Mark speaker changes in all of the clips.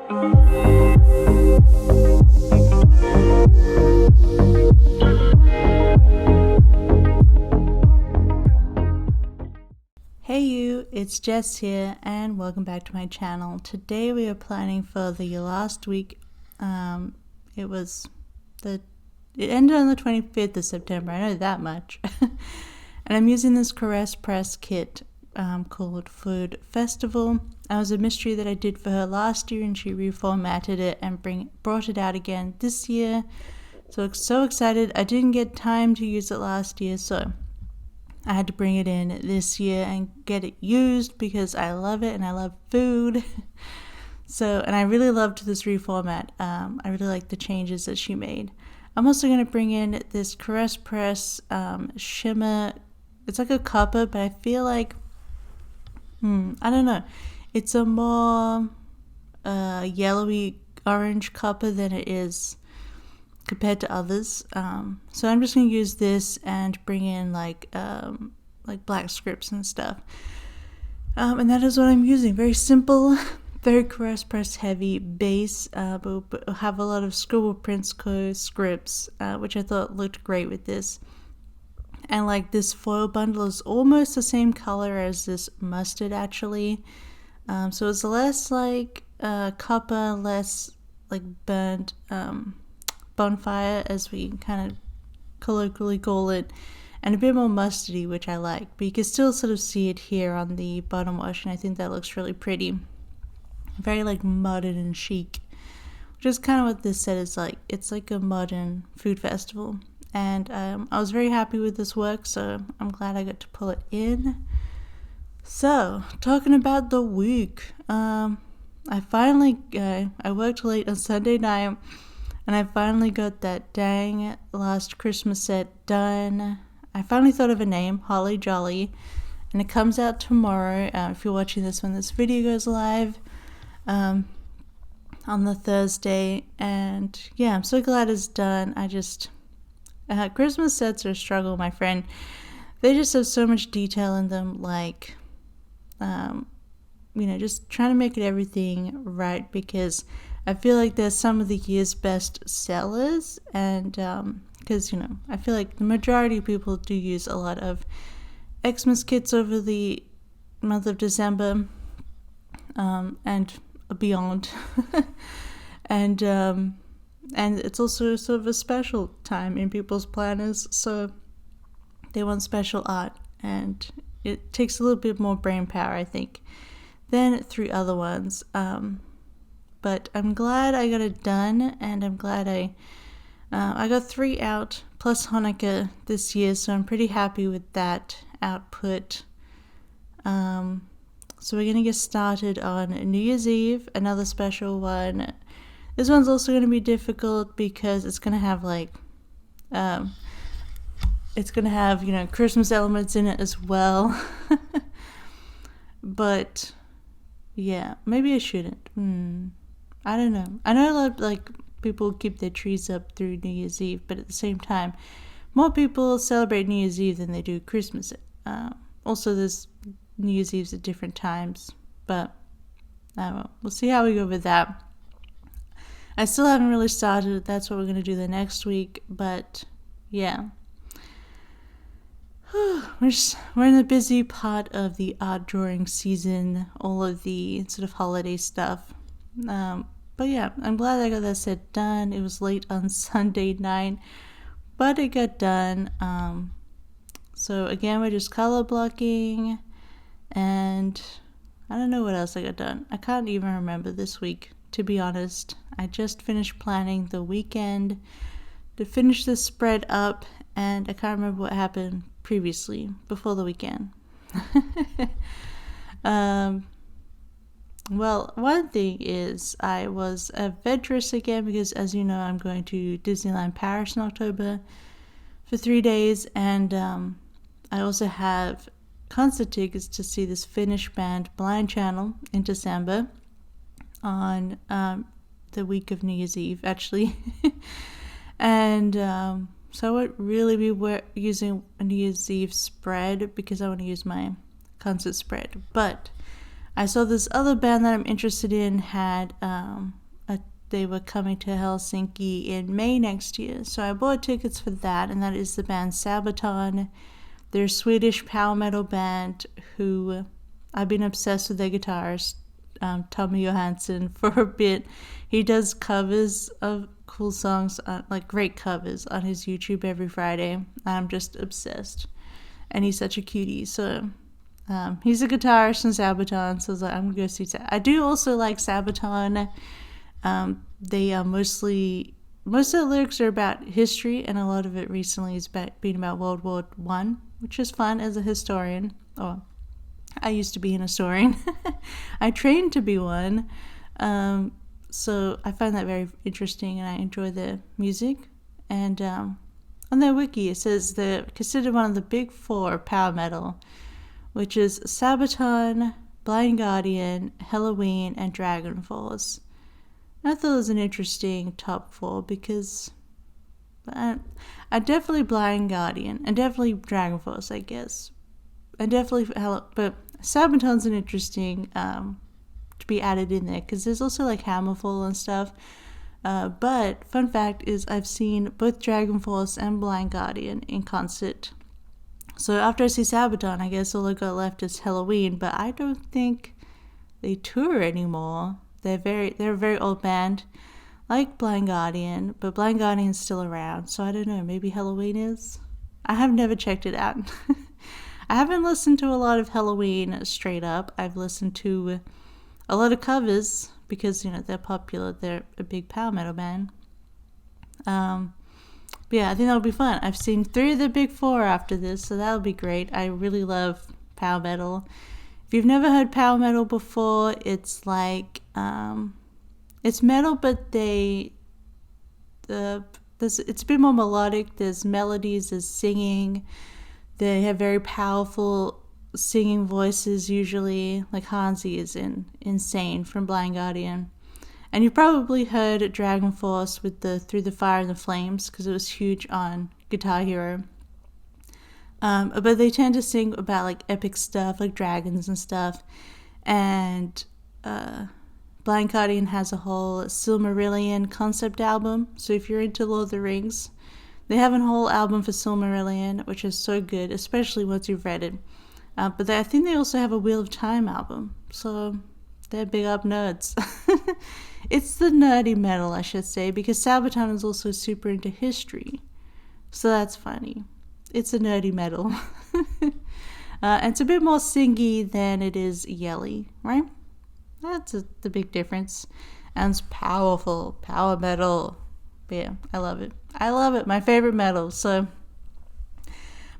Speaker 1: Hey you, it's Jess here and welcome back to my channel. Today we are planning for the last week. It ended on the 25th of September, I know that much. And I'm using this Caress Press kit called Food Festival. It was a mystery that I did for her last year and she reformatted it and brought it out again this year. So excited. I didn't get time to use it last year, so I had to bring it in this year and get it used because I love it and I love food. And I really loved this reformat. I really liked the changes that she made. I'm also going to bring in this Caress Press shimmer. It's like a copper, but I feel like, I don't know. It's a more yellowy orange copper than it is compared to others. So I'm just going to use this and bring in like black scripts and stuff. And that is what I'm using. Very simple, very Caress Press heavy base, but we'll have a lot of Scribble Prints Co scripts, which I thought looked great with this. And like this foil bundle is almost the same color as this mustard actually. So it's less like copper, less like burnt bonfire as we kind of colloquially call it, and a bit more mustardy, which I like, but you can still sort of see it here on the bottom wash, and I think that looks really pretty. Very like modern and chic, which is kind of what this set is like. It's like a modern food festival, and I was very happy with this work, so I'm glad I got to pull it in. So talking about the week, I worked late on Sunday night and I finally got that dang last Christmas set done. I finally thought of a name, Holly Jolly, and it comes out tomorrow. If you're watching this when this video goes live, on the Thursday. And yeah, I'm so glad it's done. Christmas sets are a struggle, my friend. They just have so much detail in them, like, just trying to make it everything right, because I feel like there's some of the year's best sellers, and because I feel like the majority of people do use a lot of Xmas kits over the month of December and beyond. and it's also sort of a special time in people's planners, so they want special art, and it takes a little bit more brain power, I think, than through other ones. But I'm glad I got it done, and I'm glad I got 3 out plus Hanukkah this year, so I'm pretty happy with that output. So we're gonna get started on New Year's Eve, another special one. This one's also gonna be difficult because it's gonna have Christmas elements in it as well. But yeah, maybe I shouldn't. I don't know. I know a lot of people keep their trees up through New Year's Eve, but at the same time, more people celebrate New Year's Eve than they do Christmas. Also, there's New Year's Eves at different times, but I don't know. We'll see how we go with that. I still haven't really started. That's what we're going to do the next week, but yeah. We're in the busy part of the art drawing season, all of the sort of holiday stuff. But yeah, I'm glad I got that set done. It was late on Sunday night, but it got done. So again, we're just color blocking, and I don't know what else I got done. I can't even remember this week, to be honest. I just finished planning the weekend to finish this spread up, and I can't remember what happened previously, before the weekend. Well, one thing is I was adventurous again because, as you know, I'm going to Disneyland Paris in October for 3 days, and I also have concert tickets to see this Finnish band Blind Channel in December on the week of New Year's Eve, actually. And so I won't really be using a New Year's Eve spread because I want to use my concert spread, but I saw this other band that I'm interested in had they were coming to Helsinki in May next year, so I bought tickets for that, and that is the band Sabaton. They're a Swedish power metal band who I've been obsessed with their guitarist, Tommy Johansson, for a bit. He does covers of cool songs, like great covers, on his YouTube every Friday. I'm just obsessed, and he's such a cutie. So he's a guitarist in Sabaton, so I was like, I'm gonna go see Sabaton. I do also like Sabaton. They are most of the lyrics are about history, and a lot of it recently has been about World War One, which is fun as a historian. Oh, I used to be an historian. I trained to be one. So I find that very interesting, and I enjoy their music. And on their wiki, it says they're considered one of the big four of power metal, which is Sabaton, Blind Guardian, Halloween, and Dragon Force. I thought it was an interesting top four because I definitely Blind Guardian and definitely Dragon Force, I guess. And definitely, but Sabaton's an interesting to be added in there because there's also like Hammerfall and stuff. But fun fact is I've seen both Dragon Force and Blind Guardian in concert. So after I see Sabaton, I guess all I got left is Halloween, but I don't think they tour anymore. They're a very old band, like Blind Guardian, but Blind Guardian's still around, so I don't know, maybe Halloween is? I have never checked it out. I haven't listened to a lot of Halloween straight up. I've listened to a lot of covers because, you know, they're popular. They're a big power metal band. But yeah, I think that'll be fun. I've seen 3 of the big 4 after this, so that'll be great. I really love power metal. If you've never heard power metal before, it's like, it's metal, but it's a bit more melodic. There's melodies, there's singing. They have very powerful singing voices usually, like Hansi is in Insane from Blind Guardian. And you've probably heard Dragon Force with the Through the Fire and the Flames because it was huge on Guitar Hero. But they tend to sing about like epic stuff like dragons and stuff. And Blind Guardian has a whole Silmarillion concept album. So if you're into Lord of the Rings, they have a whole album for Silmarillion, which is so good, especially once you've read it. But I think they also have a Wheel of Time album. So they're big up nerds. It's the nerdy metal, I should say, because Sabaton is also super into history. So that's funny. It's a nerdy metal. And it's a bit more singy than it is yelly, right? That's the big difference. And it's powerful. Power metal. But yeah, I love it. I love it. My favorite metal. So,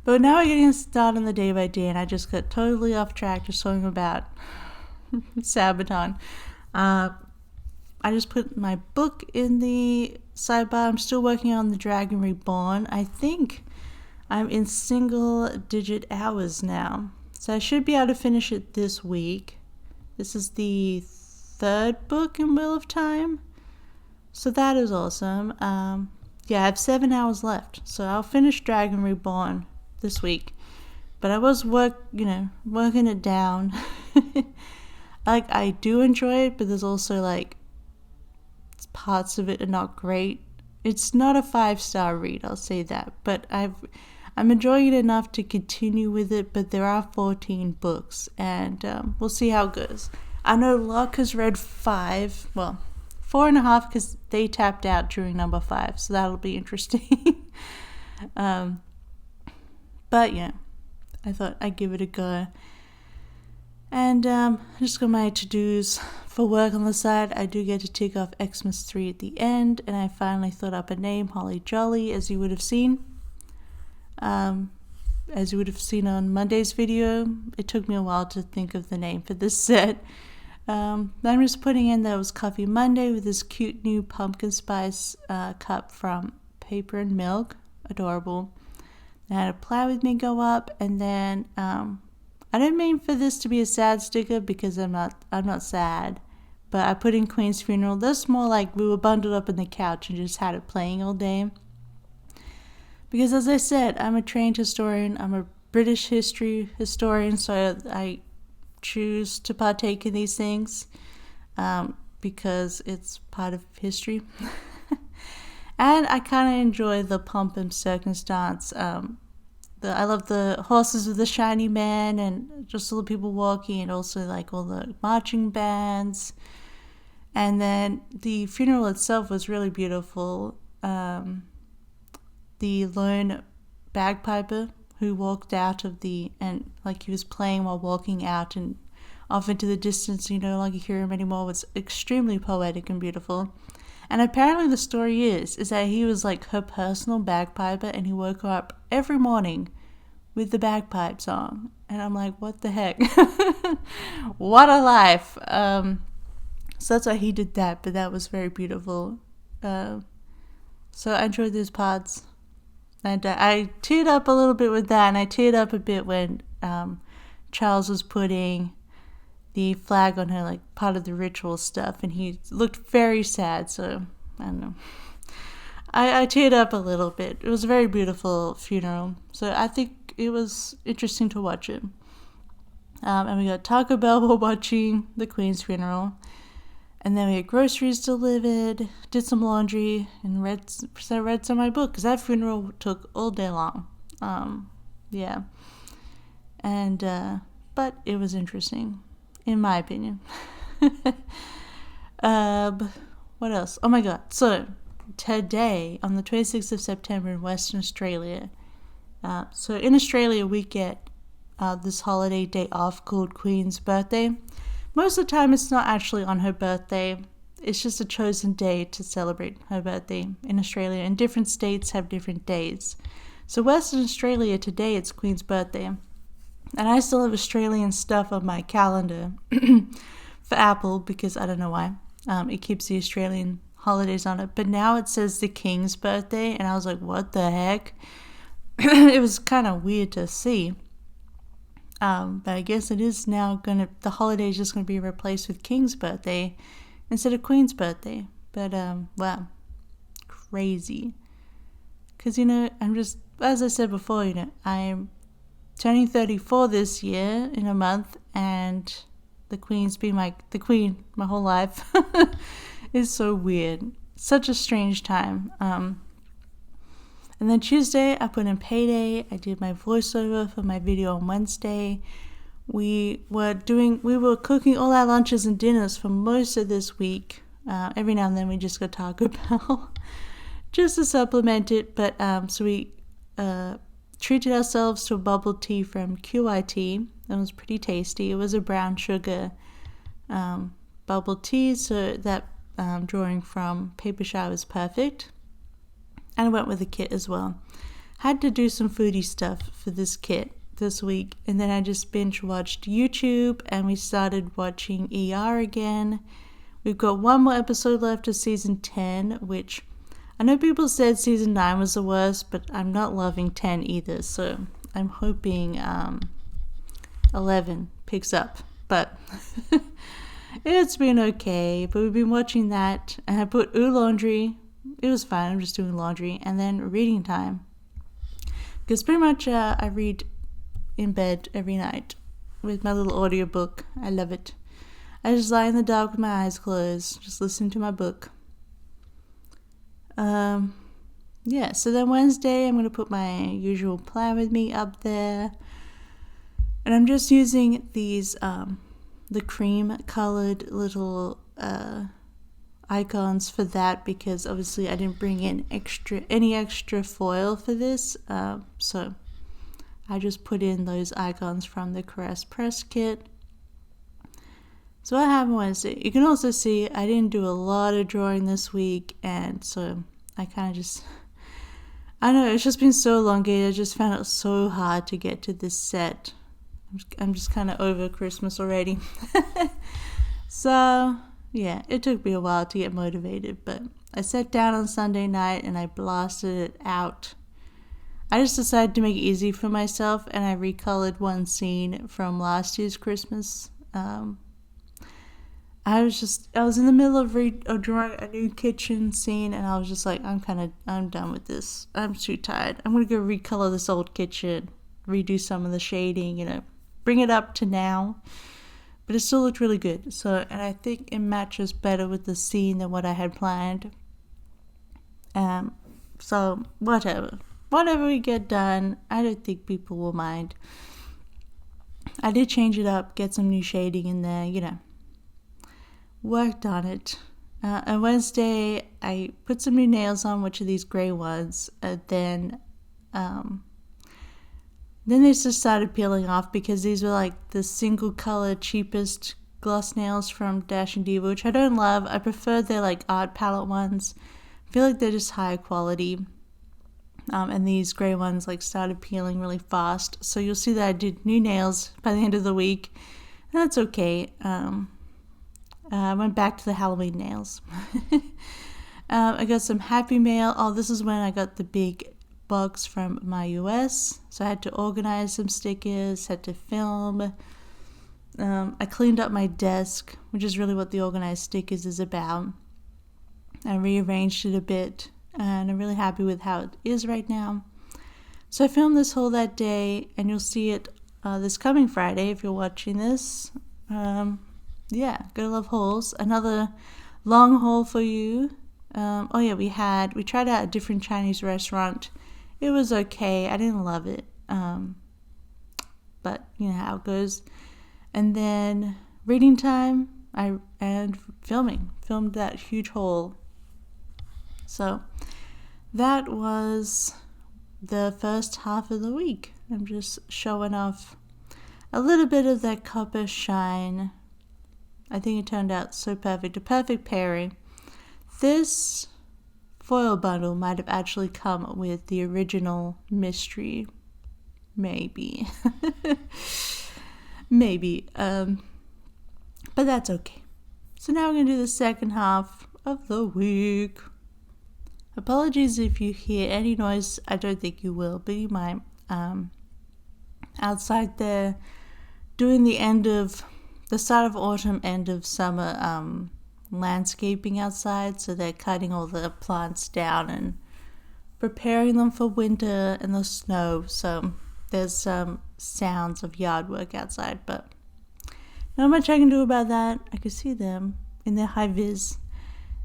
Speaker 1: but now we're getting started on the day by day, and I just got totally off track just talking about Sabaton. I just put my book in the sidebar. I'm still working on The Dragon Reborn. I think I'm in single-digit hours now. So I should be able to finish it this week. This is the 3rd book in Wheel of Time. So that is awesome. Yeah, I have 7 hours left. So I'll finish Dragon Reborn this week. But I was working it down. Like, I do enjoy it, but there's also, like, parts of it are not great. It's not a 5-star read, I'll say that. But I'm enjoying it enough to continue with it, but there are 14 books, and we'll see how it goes. I know Locke has read 5, well, 4.5, because they tapped out during number 5, so that'll be interesting. But yeah, I thought I'd give it a go. And I just got my to-dos for work on the side. I do get to tick off Xmas 3 at the end, and I finally thought up a name, Holly Jolly, as you would have seen. As you would have seen on Monday's video, it took me a while to think of the name for this set. I'm just putting in that it was Coffee Monday with this cute new pumpkin spice cup from Paper and Milk. Adorable. I had a Plow With Me go up, and then I didn't mean for this to be a sad sticker because I'm not sad, but I put in Queen's Funeral. That's more like we were bundled up in the couch and just had it playing all day. Because as I said, I'm a trained historian. I'm a British history historian, so I choose to partake in these things because it's part of history. And I kind of enjoy the pomp and circumstance. I love the horses with the shiny man and just all the people walking, and also like all the marching bands. And then the funeral itself was really beautiful. The lone bagpiper who walked out of and like he was playing while walking out and off into the distance, you no longer hear him anymore, was extremely poetic and beautiful. And apparently the story is that he was like her personal bagpiper, and he woke her up every morning with the bagpipe song. And I'm like, what the heck? What a life. So that's why he did that, but that was very beautiful. So I enjoyed those parts. And I teared up a little bit with that, and I teared up a bit when Charles was putting the flag on her, like part of the ritual stuff, and he looked very sad, so I don't know. I teared up a little bit. It was a very beautiful funeral, so I think it was interesting to watch it. And we got Taco Bell while watching the Queen's funeral, and then we had groceries delivered, did some laundry, and read some of my book, because that funeral took all day long. Yeah. And, but it was interesting, in my opinion. What else? Oh my god. So, today, on the 26th of September in Western Australia, so in Australia we get this holiday day off called Queen's Birthday. Most of the time it's not actually on her birthday. It's just a chosen day to celebrate her birthday in Australia, and different states have different days. So Western Australia, today it's Queen's birthday. And I still have Australian stuff on my calendar for Apple, because I don't know why. It keeps the Australian holidays on it. But now it says the King's birthday, and I was like, what the heck? It was kind of weird to see. But I guess it is now the holiday is just going to be replaced with King's birthday instead of Queen's birthday. But, wow, crazy. Because, I'm just, as I said before, I'm turning 34 this year in a month, and the Queen's been the Queen my whole life. It's so weird. Such a strange time. And then Tuesday, I put in payday. I did my voiceover for my video on Wednesday. We were cooking all our lunches and dinners for most of this week. Every now and then we just go Taco Bell just to supplement it. But so we treated ourselves to a bubble tea from QIT. That was pretty tasty. It was a brown sugar bubble tea, so that drawing from Papershire was perfect. And I went with a kit as well. Had to do some foodie stuff for this kit this week, and then I just binge watched YouTube, and we started watching ER again. We've got one more episode left of season 10, which I know people said season 9 was the worst, but I'm not loving 10 either, so I'm hoping 11 picks up. But it's been okay, but we've been watching that, and I put laundry. It was fine. I'm just doing laundry, and then reading time, because pretty much I read in bed every night with my little audiobook. I love it. I just lie in the dark with my eyes closed, just listening to my book. Yeah, so then Wednesday I'm going to put my usual Plan With Me up there, and I'm just using these the cream colored little icons for that, because obviously I didn't bring in any extra foil for this, so I just put in those icons from the Caress Press kit. So what happened Wednesday, you can also see I didn't do a lot of drawing this week, and so I kind of just, I don't know, it's just been so elongated. I just found it so hard to get to this set. I'm just kind of over Christmas already. So yeah, it took me a while to get motivated, but I sat down on Sunday night and I blasted it out. I just decided to make it easy for myself, and I recolored one scene from last year's Christmas. I was in the middle of drawing a new kitchen scene, and I was just like, I'm done with this. I'm too tired. I'm going to go recolor this old kitchen, redo some of the shading, bring it up to now. but it still looked really good. So, and I think it matches better with the scene than what I had planned. So whatever we get done, I don't think people will mind. I did change it up, get some new shading in there, worked on it. On Wednesday, I put some new nails on, which are these gray ones. Then they just started peeling off because these were like the single color cheapest gloss nails from Dash and Diva, which I don't love. I prefer their like art palette ones. I feel like they're just higher quality. And these gray ones like started peeling really fast. So you'll see that I did new nails by the end of the week. And that's okay. I went back to the Halloween nails. I got some Happy Mail. Oh, this is when I got the big box from my US. So I had to organize some stickers, had to film. I cleaned up my desk, which is really what the organized stickers is about. I rearranged it a bit, and I'm really happy with how it is right now. So I filmed this haul that day, and you'll see it this coming Friday if you're watching this. Yeah, gotta love hauls. Another long haul for you. We tried out a different Chinese restaurant. It was okay. I didn't love it. But you know how it goes. And then reading time, and filmed that huge haul. So that was the first half of the week. I'm just showing off a little bit of that copper shine. I think it turned out so perfect, a perfect pairing. This foil bundle might have actually come with the original mystery. Maybe. Maybe. But that's okay. So now we're going to do the second half of the week. Apologies if you hear any noise. I don't think you will, but you might. Outside there, doing the start of autumn, end of summer landscaping outside. So they're cutting all the plants down and preparing them for winter and the snow. So there's some sounds of yard work outside, but not much I can do about that. I can see them in their high vis.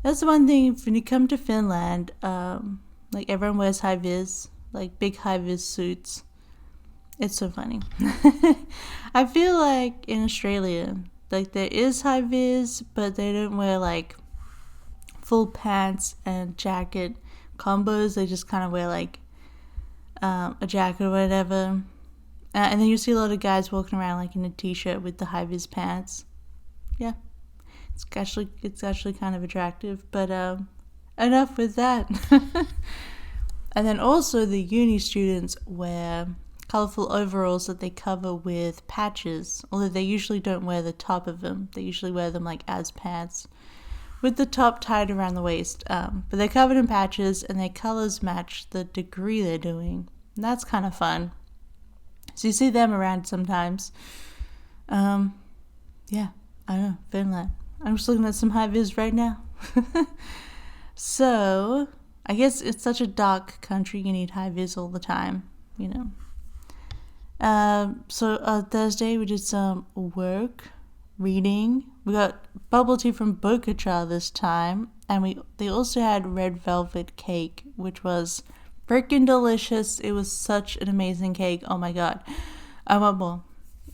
Speaker 1: That's the one thing, when you come to Finland, like everyone wears high vis, like big high vis suits. It's so funny. I feel like in Australia, like there is high vis, but they don't wear like full pants and jacket combos. They just kind of wear like a jacket or whatever. And then you see a lot of guys walking around like in a t-shirt with the high vis pants. Yeah. It's actually kind of attractive, but enough with that. And then also the uni students wear colorful overalls that they cover with patches, although they usually don't wear the top of them. They usually wear them like as pants with the top tied around the waist. But they're covered in patches and their colors match the degree they're doing. And that's kind of fun. So you see them around sometimes. Yeah, I don't know, Finland. I'm just looking at some high vis right now. So, I guess it's such a dark country, you need high vis all the time, you know. So Thursday we did some work, reading. We got bubble tea from Bokacha this time, and they also had red velvet cake, which was freaking delicious. It was such an amazing cake. Oh my god, I want more.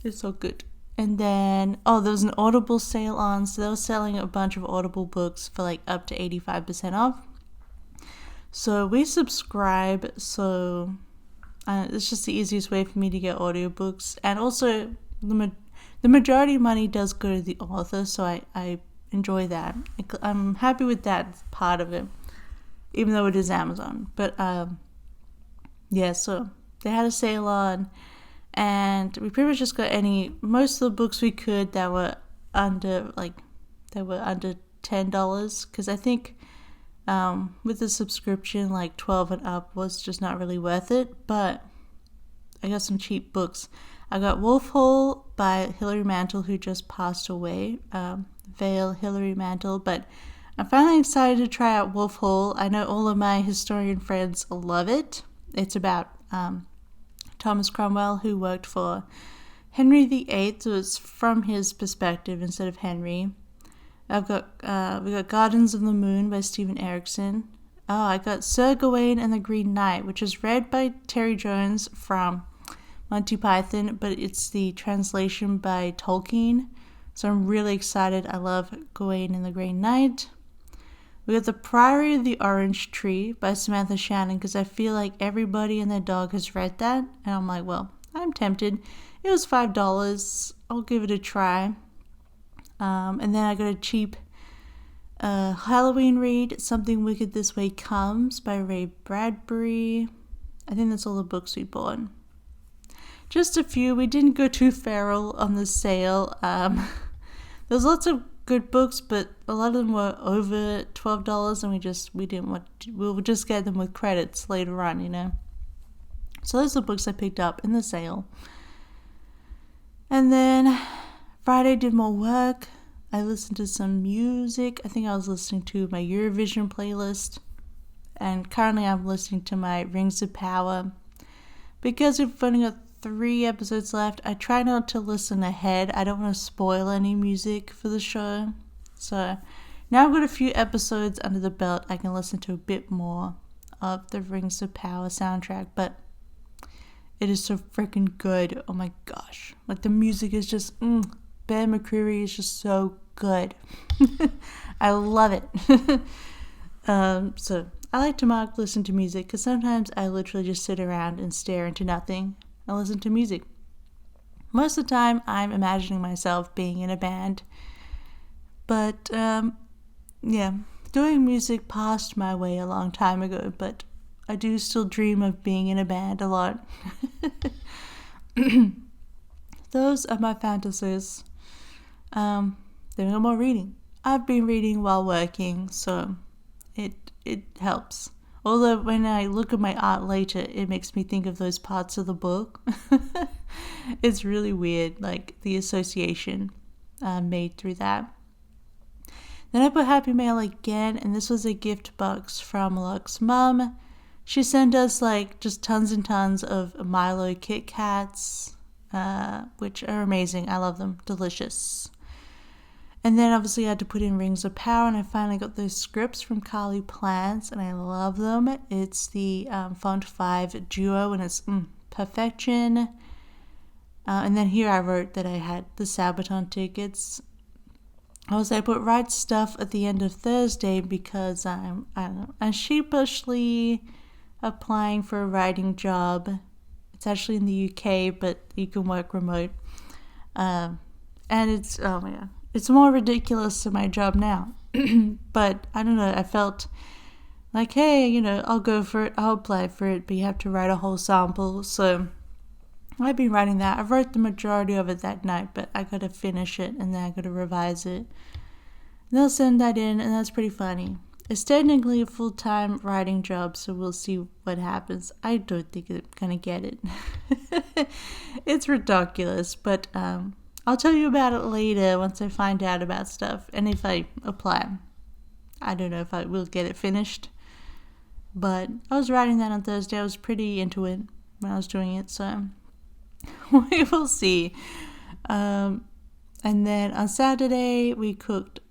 Speaker 1: It's so good. And then, there was an Audible sale on, so they were selling a bunch of Audible books for like up to 85% off. So we subscribe, so it's just the easiest way for me to get audiobooks. And also, the majority of money does go to the author, so I enjoy that. I'm happy with that part of it, even though it is Amazon. But, yeah, so they had a sale on. And we pretty much just got most of the books we could that were under $10, because I think with the subscription, like 12 and up was just not really worth it. But I got some cheap books. I got Wolf Hall by Hilary Mantel, who just passed away. Vale Hilary Mantel. But I'm finally excited to try out Wolf Hall. I know all of my historian friends love it. It's about Thomas Cromwell, who worked for Henry VIII, so it's from his perspective instead of Henry. We got Gardens of the Moon by Stephen Erickson. Oh, I got Sir Gawain and the Green Knight, which is read by Terry Jones from Monty Python, but it's the translation by Tolkien. So I'm really excited. I love Gawain and the Green Knight. We got The Priory of the Orange Tree by Samantha Shannon, because I feel like everybody and their dog has read that. And I'm like, well, I'm tempted. It was $5. I'll give it a try. And then I got a cheap Halloween read, Something Wicked This Way Comes by Ray Bradbury. I think that's all the books we bought. Just a few. We didn't go too feral on the sale. There's lots of good books, but a lot of them were over $12, and we'll just get them with credits later on, you know. So those are the books I picked up in the sale. And then Friday did more work. I listened to some music. I think I was listening to my Eurovision playlist. And currently I'm listening to my Rings of Power. Because we've only got 3 episodes left, I try not to listen ahead. I don't want to spoil any music for the show. So now I've got a few episodes under the belt. I can listen to a bit more of the Rings of Power soundtrack. But it is so freaking good. Oh my gosh. Like the music is just, Ben McCreary is just so good. I love it. So I like to listen to music because sometimes I literally just sit around and stare into nothing and listen to music. Most of the time I'm imagining myself being in a band. But yeah, doing music passed my way a long time ago, but I do still dream of being in a band a lot. Those are my fantasies. Then we got more reading. I've been reading while working, so it helps. Although when I look at my art later, it makes me think of those parts of the book. It's really weird, like the association made through that. Then I put Happy Mail again, and this was a gift box from Luck's mum. She sent us like just tons and tons of Milo Kit Kats, which are amazing. I love them. Delicious. And then obviously I had to put in Rings of Power, and I finally got those scripts from Carly Plants, and I love them. It's the Font 5 Duo, and it's perfection. And then here I wrote that I had the Sabaton tickets. I put Right Stuff at the end of Thursday because I'm sheepishly applying for a writing job. It's actually in the UK, but you can work remote. And it's more ridiculous than my job now. But I don't know, I felt like, hey, I'll go for it, I'll apply for it, but you have to write a whole sample. So I've been writing that. I wrote the majority of it that night, but I gotta finish it and then I gotta revise it. And they'll send that in, and that's pretty funny. It's technically a full-time writing job, so we'll see what happens. I don't think I'm gonna get it. It's ridiculous, but I'll tell you about it later once I find out about stuff. And if I apply, I don't know if I will get it finished. But I was writing that on Thursday. I was pretty into it when I was doing it, so we will see. And then on Saturday, we cooked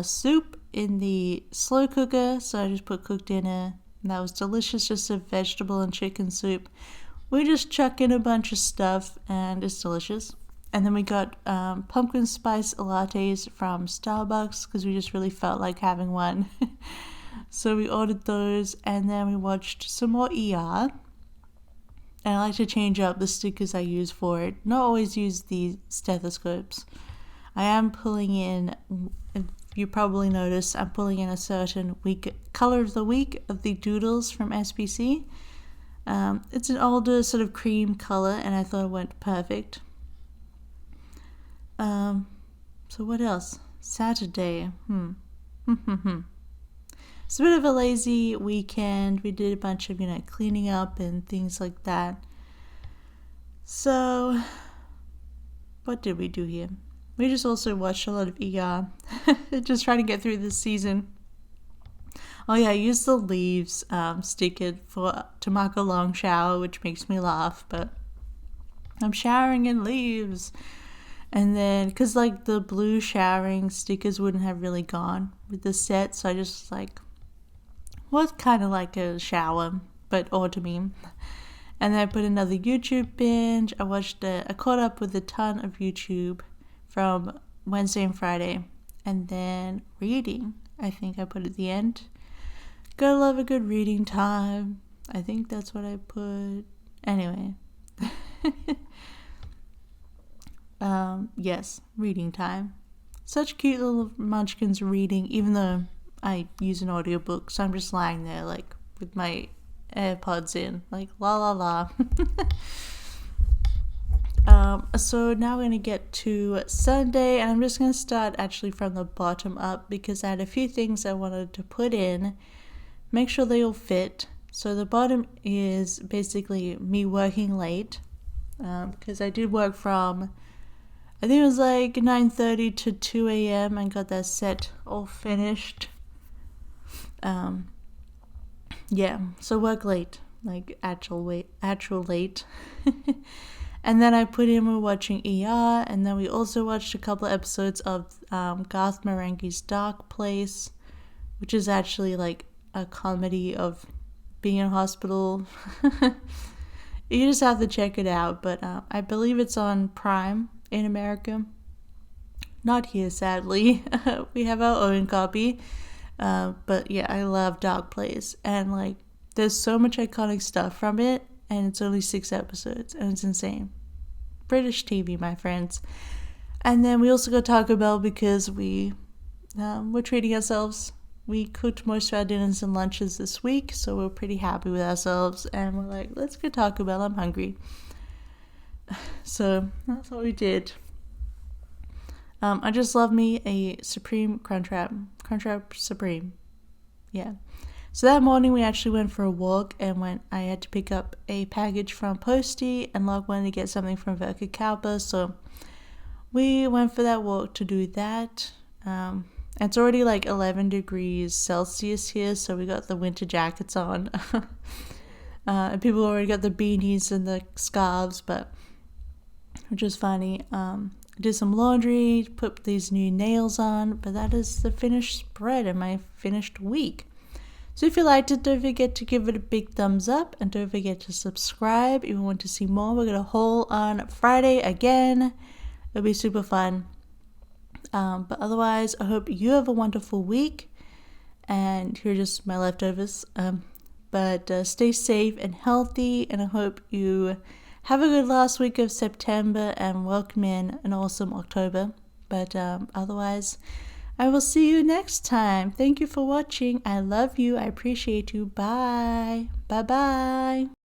Speaker 1: soup in the slow cooker. So I just put cooked dinner, and that was delicious. Just a vegetable and chicken soup. We just chuck in a bunch of stuff, and it's delicious. And then we got pumpkin spice lattes from Starbucks because we just really felt like having one. So we ordered those, and then we watched some more ER. And I like to change up the stickers I use for it. Not always use the stethoscopes. I am pulling in, if you probably noticed, I'm pulling in a certain color of the week of the doodles from SPC. It's an older sort of cream color, and I thought it went perfect. So what else? Saturday. It's a bit of a lazy weekend. We did a bunch of, cleaning up and things like that. So, what did we do here? We just also watched a lot of ER. Just trying to get through this season. Oh yeah, I used the leaves sticker to mark a long shower, which makes me laugh, but I'm showering in leaves. And then, because like the blue showering stickers wouldn't have really gone with the set, so I just like, was kind of like a shower, but autumny. And then I put another YouTube binge. I caught up with a ton of YouTube from Wednesday and Friday. And then reading, I think I put at the end. Gotta love a good reading time. I think that's what I put. Anyway. Yes, reading time. Such cute little munchkins reading, even though I use an audiobook, so I'm just lying there like with my AirPods in, like la la la. So now we're going to get to Sunday, and I'm just going to start actually from the bottom up because I had a few things I wanted to put in, make sure they all fit. So the bottom is basically me working late, because I did work from, I think it was like 9:30 to 2 a.m. and got that set all finished. Yeah, so work late, like actual late. And then I put in, we're watching ER, and then we also watched a couple of episodes of Garth Marenghi's Dark Place, which is actually like a comedy of being in a hospital. You just have to check it out, but I believe it's on Prime in America. Not here, sadly. We have our own copy. But yeah, I love Dark Place, and like there's so much iconic stuff from it, and it's only 6 episodes, and it's insane. British TV, my friends. And then we also got Taco Bell because we're treating ourselves. We cooked most of our dinners and lunches this week, so we're pretty happy with ourselves, and we're like, let's go Taco Bell, I'm hungry. So that's what we did. I just love me a Supreme Crunchwrap Supreme. Yeah. So that morning we actually went for a walk, and I had to pick up a package from Posty, and Log wanted to get something from Verkakaupa, so we went for that walk to do that. It's already like 11 degrees Celsius here, so we got the winter jackets on. And people already got the beanies and the scarves, which is funny. Did some laundry, put these new nails on, but that is the finished spread and my finished week. So if you liked it, don't forget to give it a big thumbs up, and don't forget to subscribe if you want to see more. We're going to haul on Friday again. It'll be super fun. But otherwise, I hope you have a wonderful week, and here are just my leftovers. But stay safe and healthy, and I hope you have a good last week of September and welcome in an awesome October. But otherwise, I will see you next time. Thank you for watching. I love you. I appreciate you. Bye. Bye-bye.